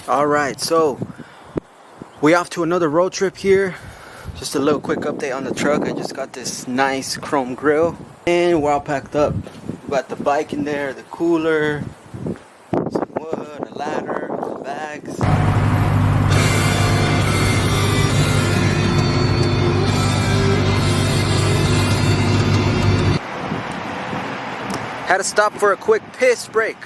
Alright, so we off to another road trip here. Just a little quick update on the truck. I just got this nice chrome grill and we're all packed up. We got the bike in there, the cooler, some wood, a ladder, some bags. Had to stop for a quick piss break.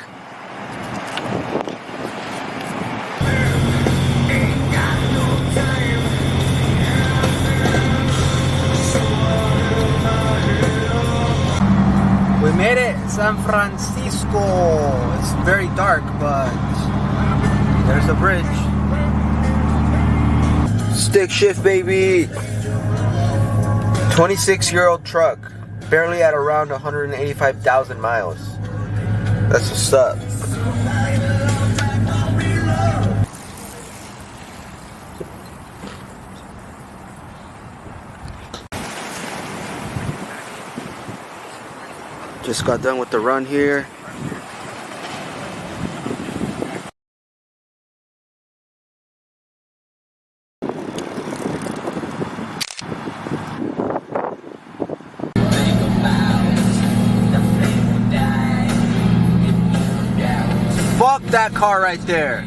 We made it, San Francisco. It's very dark, but there's a bridge. Stick shift, baby. 26-year-old truck, barely at around 185,000 miles. That's what's up. Just got done with the run here. Fuck that car right there.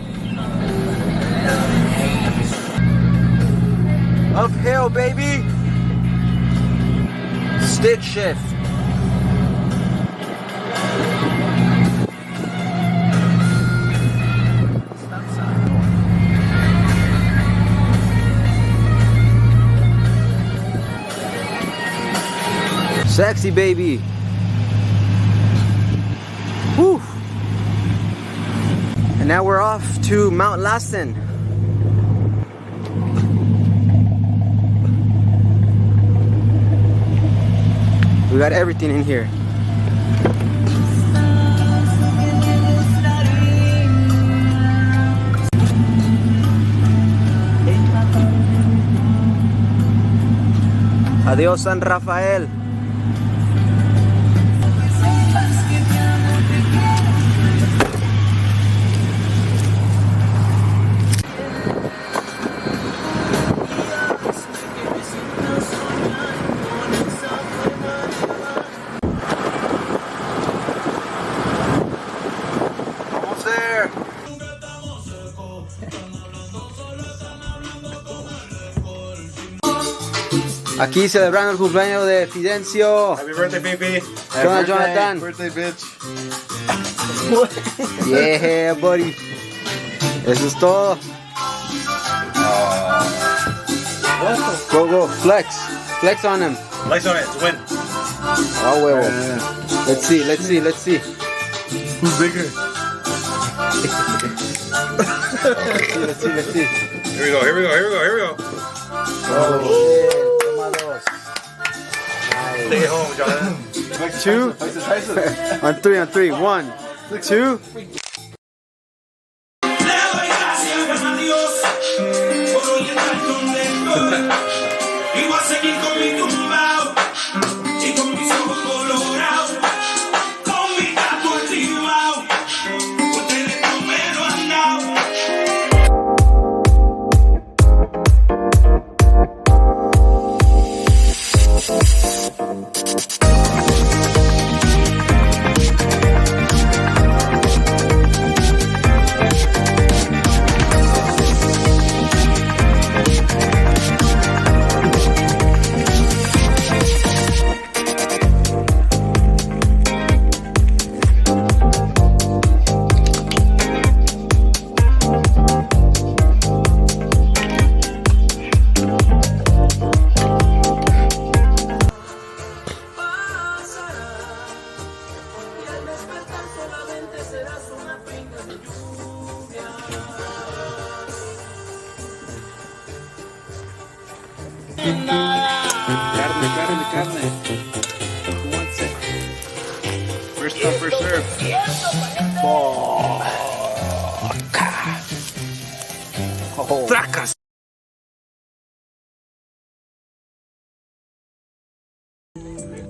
Uphill, baby. Stick shift. Sexy, baby. Woo. And now we're off to Mount Lassen. We got everything in here. Adiós, San Rafael. Aquí celebrando el cumpleaños de Fidencio. Happy birthday, Fifi. ¿Qué onda, Jonathan? Birthday, bitch. Yeah, buddy. Eso es todo. Go, go. Flex. Flex on him. Flex on it to win. Oh, huevo. Let's see, let's see, let's see. Who's bigger? Let's see, let's see. Here we go, here we go, here we go, here we go. Oh, shit. Take it home, Jonathan. Two. On three. 1, 2. Carne. First come, first serve. Tracas.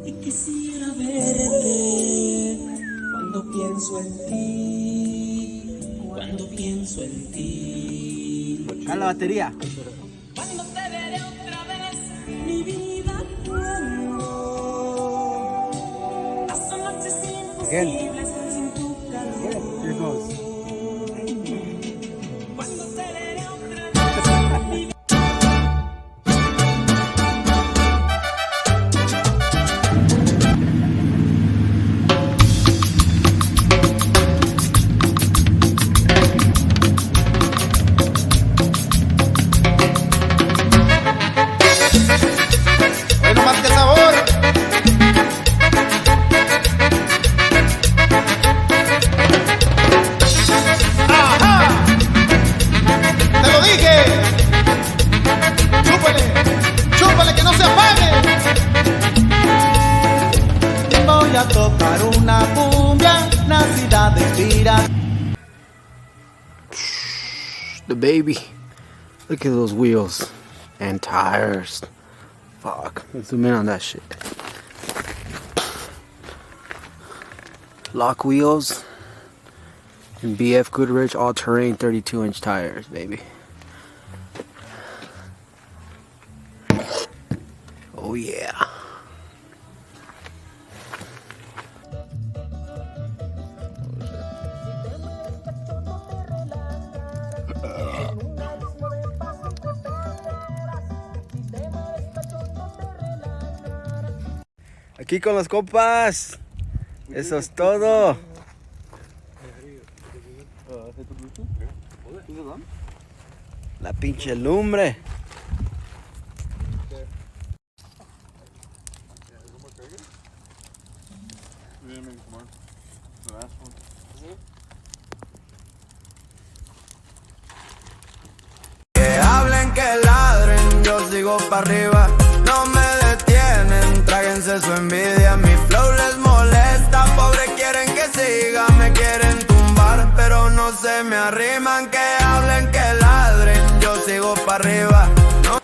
Y quisiera verte cuando pienso en ti, cuando pienso en ti. ti. A la batería. Cuando te veré otra vez, mi vida, tu amor. Paso noches imposibles sin tu calor. Here goes. Cuando te veré otra vez, mi vida. Bueno, más que sabor. ¡Ajá! ¡Te lo dije! ¡Chúpale! ¡Chúpale que no se apague! Voy a tocar una cumbia nacida de inspiración. The baby. Look at those wheels and tires. Fuck. Let's zoom in on that shit. Lock wheels and BF Goodrich all-terrain 32-inch tires, baby. Oh yeah. Aquí con los compas. Eso es todo. La pinche lumbre. Que hablen, que ladren, yo sigo para arriba. No me detienen, tráguense su envidia. Mi flow les molesta, pobres quieren que siga. Me quieren tumbar, pero no se me arriman. Que hablen, que ladren, yo sigo para arriba. No.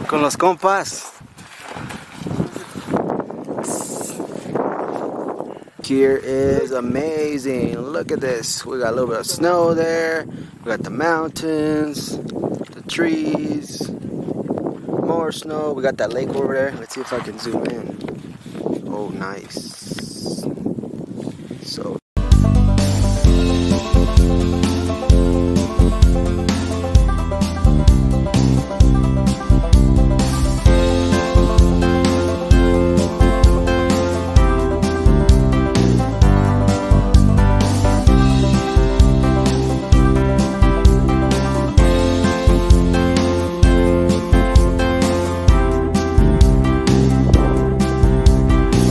Con los compas. Here is amazing. Look at this. We got a little bit of snow there. We got the mountains, the trees, more snow. We got that lake over there. Let's see if I can zoom in. Oh, nice. So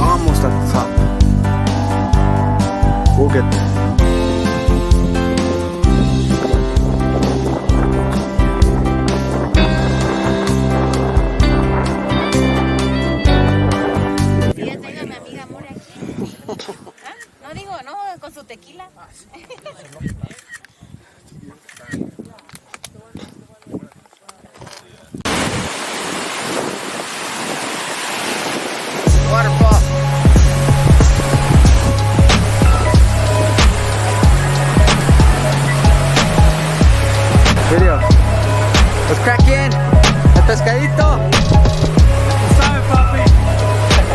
almost at the top. We'll get there. Ya tengo a mi amiga More aquí. ¿Ah? No digo, no, con su tequila. Waterfall. Video. What's cracking? El pescadito. ¿Sabe, papi?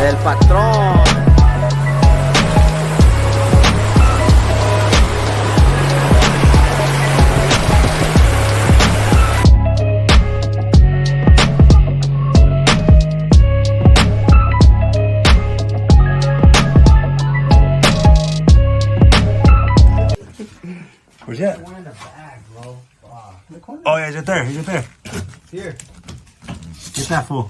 El patrón. Where's that? Oh yeah, he's right there. He's right there. Here. Get that fool.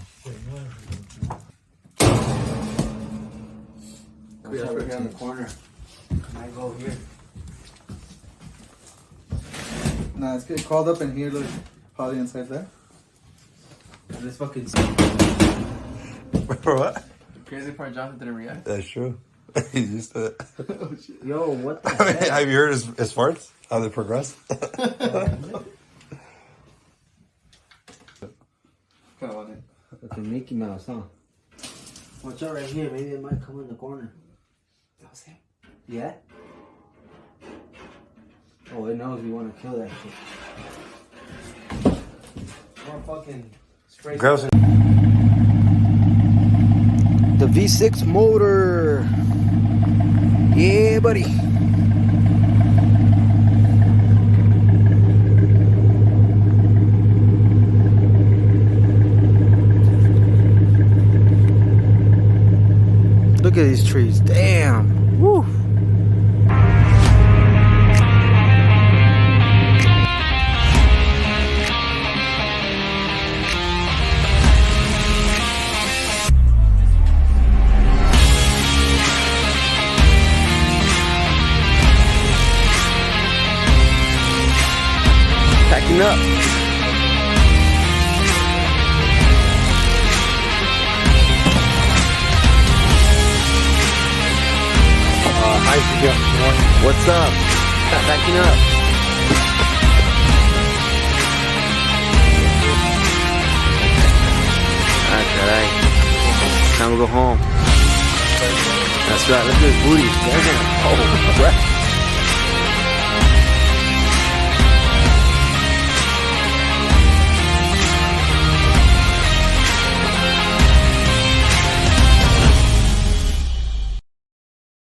Right here in the corner. I go here. Nah, it's getting called up in here. Look, probably inside there. This fucking. For what? Crazy part, Jonathan didn't react. That's true. He's just. Yo, what the I mean, heck? have you heard his farts? How they progress? Fucking Mickey Mouse, huh? Watch out right here. Maybe it might come in the corner. That was him. Yeah? Oh, it knows we want to kill that shit. More fucking spray. Girls The V6 motor. Yeah, buddy. Look at these trees. Damn. Woo. Packing up. What's up? Packing up. Alright. Time to go home. That's right. Look at his booty. Oh,